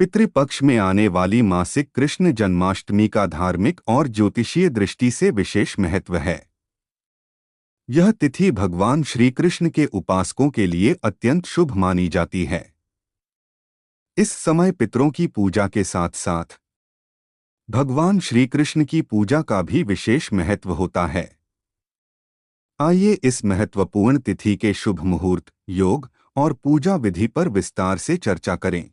पितृपक्ष में आने वाली मासिक कृष्ण जन्माष्टमी का धार्मिक और ज्योतिषीय दृष्टि से विशेष महत्व है। यह तिथि भगवान श्री कृष्ण के उपासकों के लिए अत्यंत शुभ मानी जाती है। इस समय पितरों की पूजा के साथ साथ भगवान श्री कृष्ण की पूजा का भी विशेष महत्व होता है। आइए इस महत्वपूर्ण तिथि के शुभ मुहूर्त, योग और पूजा विधि पर विस्तार से चर्चा करें।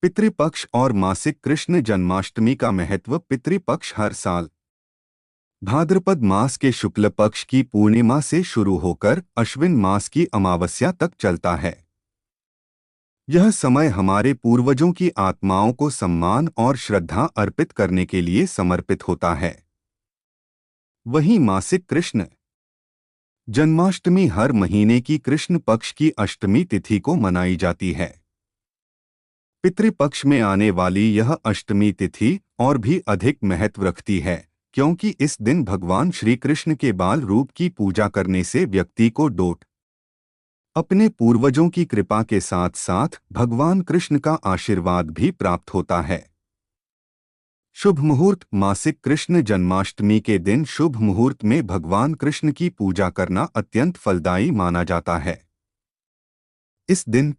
पितृपक्ष और मासिक कृष्ण जन्माष्टमी का महत्व। पितृपक्ष हर साल भाद्रपद मास के शुक्ल पक्ष की पूर्णिमा से शुरू होकर अश्विन मास की अमावस्या तक चलता है। यह समय हमारे पूर्वजों की आत्माओं को सम्मान और श्रद्धा अर्पित करने के लिए समर्पित होता है। वहीं मासिक कृष्ण जन्माष्टमी हर महीने की कृष्ण पक्ष की अष्टमी तिथि को मनाई जाती है। पितृपक्ष में आने वाली यह अष्टमी तिथि और भी अधिक महत्व रखती है, क्योंकि इस दिन भगवान श्री कृष्ण के बाल रूप की पूजा करने से व्यक्ति को अपने पूर्वजों की कृपा के साथ साथ भगवान कृष्ण का आशीर्वाद भी प्राप्त होता है। शुभ मुहूर्त। मासिक कृष्ण जन्माष्टमी के दिन शुभ मुहूर्त में भगवान कृष्ण की पूजा करना अत्यंत फलदायी माना जाता है। इस दिन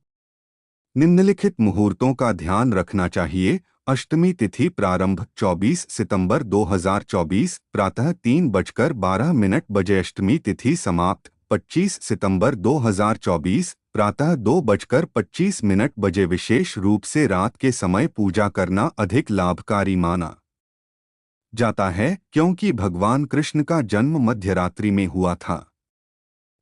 निम्नलिखित मुहूर्तों का ध्यान रखना चाहिए। अष्टमी तिथि प्रारंभ 24 सितंबर 2024 प्रातः 3:12 बजे। अष्टमी तिथि समाप्त 25 सितंबर 2024 प्रातः 2:25 बजे। विशेष रूप से रात के समय पूजा करना अधिक लाभकारी माना जाता है, क्योंकि भगवान कृष्ण का जन्म मध्यरात्रि में हुआ था।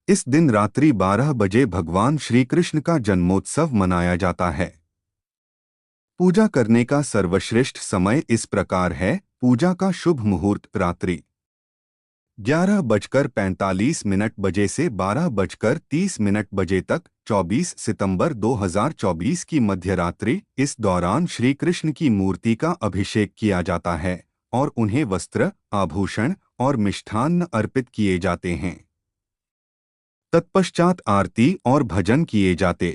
इस दिन रात्रि 12 बजे भगवान श्री कृष्ण का जन्मोत्सव मनाया जाता है। पूजा करने का सर्वश्रेष्ठ समय इस प्रकार है। पूजा का शुभ मुहूर्त रात्रि 11:45 बजे से 12:30 बजे तक 24 सितंबर 2024 की मध्यरात्रि। इस दौरान श्री कृष्ण की मूर्ति का अभिषेक किया जाता है और उन्हें वस्त्र, आभूषण और मिष्ठान्न अर्पित किए जाते हैं। तत्पश्चात आरती और भजन किए जाते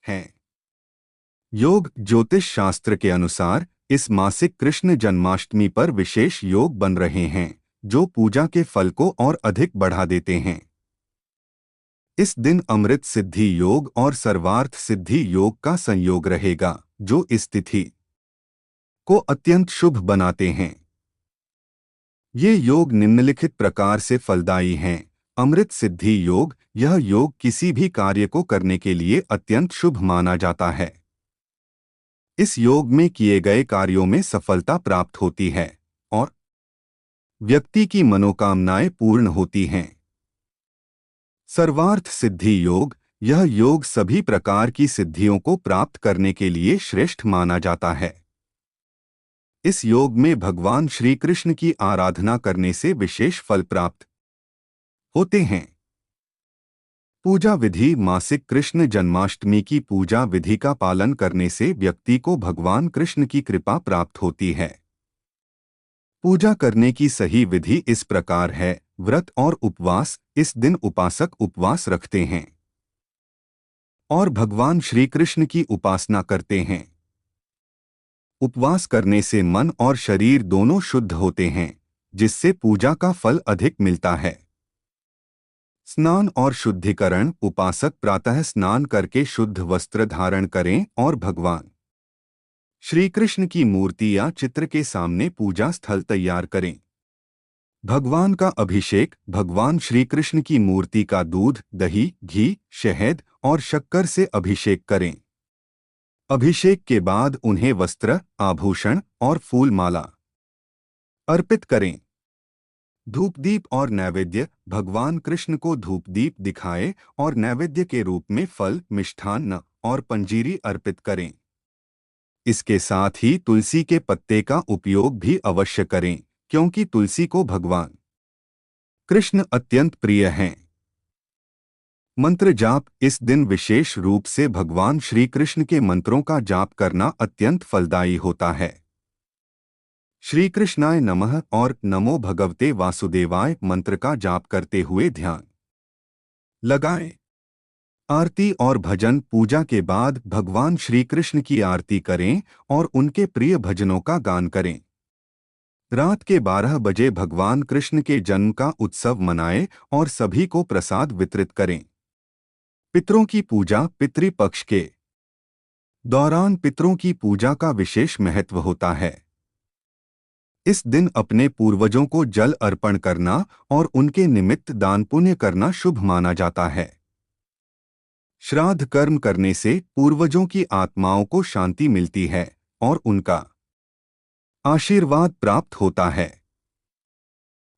हैं। योग। ज्योतिष शास्त्र के अनुसार इस मासिक कृष्ण जन्माष्टमी पर विशेष योग बन रहे हैं, जो पूजा के फल को और अधिक बढ़ा देते हैं। इस दिन अमृत सिद्धि योग और सर्वार्थ सिद्धि योग का संयोग रहेगा, जो इस तिथि को अत्यंत शुभ बनाते हैं। ये योग निम्नलिखित प्रकार से फलदायी हैं। अमृत सिद्धि योग। यह योग किसी भी कार्य को करने के लिए अत्यंत शुभ माना जाता है। इस योग में किए गए कार्यों में सफलता प्राप्त होती है और व्यक्ति की मनोकामनाएं पूर्ण होती हैं। सर्वार्थ सिद्धि योग। यह योग सभी प्रकार की सिद्धियों को प्राप्त करने के लिए श्रेष्ठ माना जाता है। इस योग में भगवान श्री कृष्ण की आराधना करने से विशेष फल प्राप्त होते हैं। पूजा विधि। मासिक कृष्ण जन्माष्टमी की पूजा विधि का पालन करने से व्यक्ति को भगवान कृष्ण की कृपा प्राप्त होती है। पूजा करने की सही विधि इस प्रकार है। व्रत और उपवास। इस दिन उपासक उपवास रखते हैं और भगवान श्री कृष्ण की उपासना करते हैं। उपवास करने से मन और शरीर दोनों शुद्ध होते हैं, जिससे पूजा का फल अधिक मिलता है। स्नान और शुद्धिकरण। उपासक प्रातः स्नान करके शुद्ध वस्त्र धारण करें और भगवान श्री कृष्ण की मूर्ति या चित्र के सामने पूजा स्थल तैयार करें। भगवान का अभिषेक। भगवान श्री कृष्ण की मूर्ति का दूध, दही, घी, शहद और शक्कर से अभिषेक करें। अभिषेक के बाद उन्हें वस्त्र, आभूषण और फूल माला अर्पित करें। धूपदीप और नैवेद्य। भगवान कृष्ण को धूपदीप दिखाएं और नैवेद्य के रूप में फल, मिष्ठान्न और पंजीरी अर्पित करें। इसके साथ ही तुलसी के पत्ते का उपयोग भी अवश्य करें, क्योंकि तुलसी को भगवान कृष्ण अत्यंत प्रिय हैं। मंत्र जाप। इस दिन विशेष रूप से भगवान श्री कृष्ण के मंत्रों का जाप करना अत्यंत फलदायी होता है। श्री कृष्णाय नमः और नमो भगवते वासुदेवाय मंत्र का जाप करते हुए ध्यान लगाएं। आरती और भजन पूजा के बाद भगवान श्री कृष्ण की आरती करें और उनके प्रिय भजनों का गान करें। रात के 12 बजे भगवान कृष्ण के जन्म का उत्सव मनाएं और सभी को प्रसाद वितरित करें। पितरों की पूजा पितृपक्ष के दौरान पितरों की पूजा का विशेष महत्व होता है। इस दिन अपने पूर्वजों को जल अर्पण करना और उनके निमित्त दान पुण्य करना शुभ माना जाता है। श्राद्ध कर्म करने से पूर्वजों की आत्माओं को शांति मिलती है और उनका आशीर्वाद प्राप्त होता है।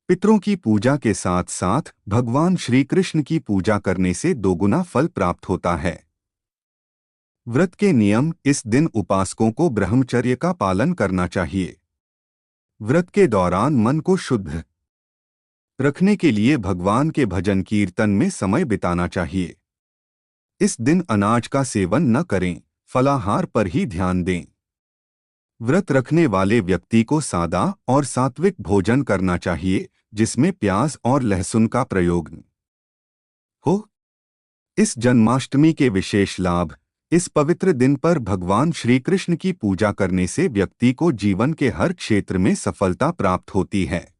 पितरों की पूजा के साथ साथ भगवान श्री कृष्ण की पूजा करने से दोगुना फल प्राप्त होता है। व्रत के नियम इस दिन उपासकों को ब्रह्मचर्य का पालन करना चाहिए। व्रत के दौरान मन को शुद्ध रखने के लिए भगवान के भजन कीर्तन में समय बिताना चाहिए। इस दिन अनाज का सेवन न करें, फलाहार पर ही ध्यान दें। व्रत रखने वाले व्यक्ति को सादा और सात्विक भोजन करना चाहिए, जिसमें प्याज और लहसुन का प्रयोग हो। इस जन्माष्टमी के विशेष लाभ। इस पवित्र दिन पर भगवान श्री कृष्ण की पूजा करने से व्यक्ति को जीवन के हर क्षेत्र में सफलता प्राप्त होती है।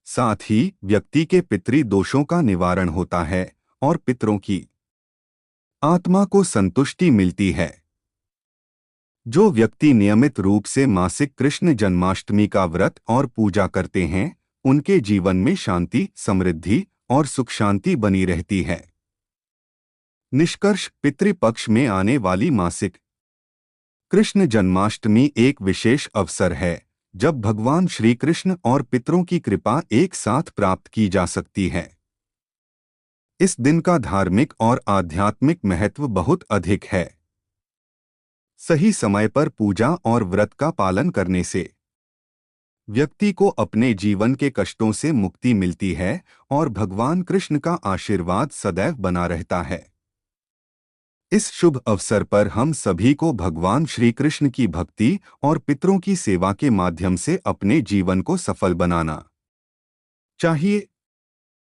साथ ही व्यक्ति के पितृ दोषों का निवारण होता है और पितरों की आत्मा को संतुष्टि मिलती है। जो व्यक्ति नियमित रूप से मासिक कृष्ण जन्माष्टमी का व्रत और पूजा करते हैं, उनके जीवन में शांति, समृद्धि और सुख शांति बनी रहती है। निष्कर्ष, पितृपक्ष में आने वाली मासिक कृष्ण जन्माष्टमी एक विशेष अवसर है जब भगवान श्री कृष्ण और पितरों की कृपा एक साथ प्राप्त की जा सकती है। इस दिन का धार्मिक और आध्यात्मिक महत्व बहुत अधिक है। सही समय पर पूजा और व्रत का पालन करने से व्यक्ति को अपने जीवन के कष्टों से मुक्ति मिलती है और भगवान कृष्ण का आशीर्वाद सदैव बना रहता है। इस शुभ अवसर पर हम सभी को भगवान श्री कृष्ण की भक्ति और पितरों की सेवा के माध्यम से अपने जीवन को सफल बनाना चाहिए।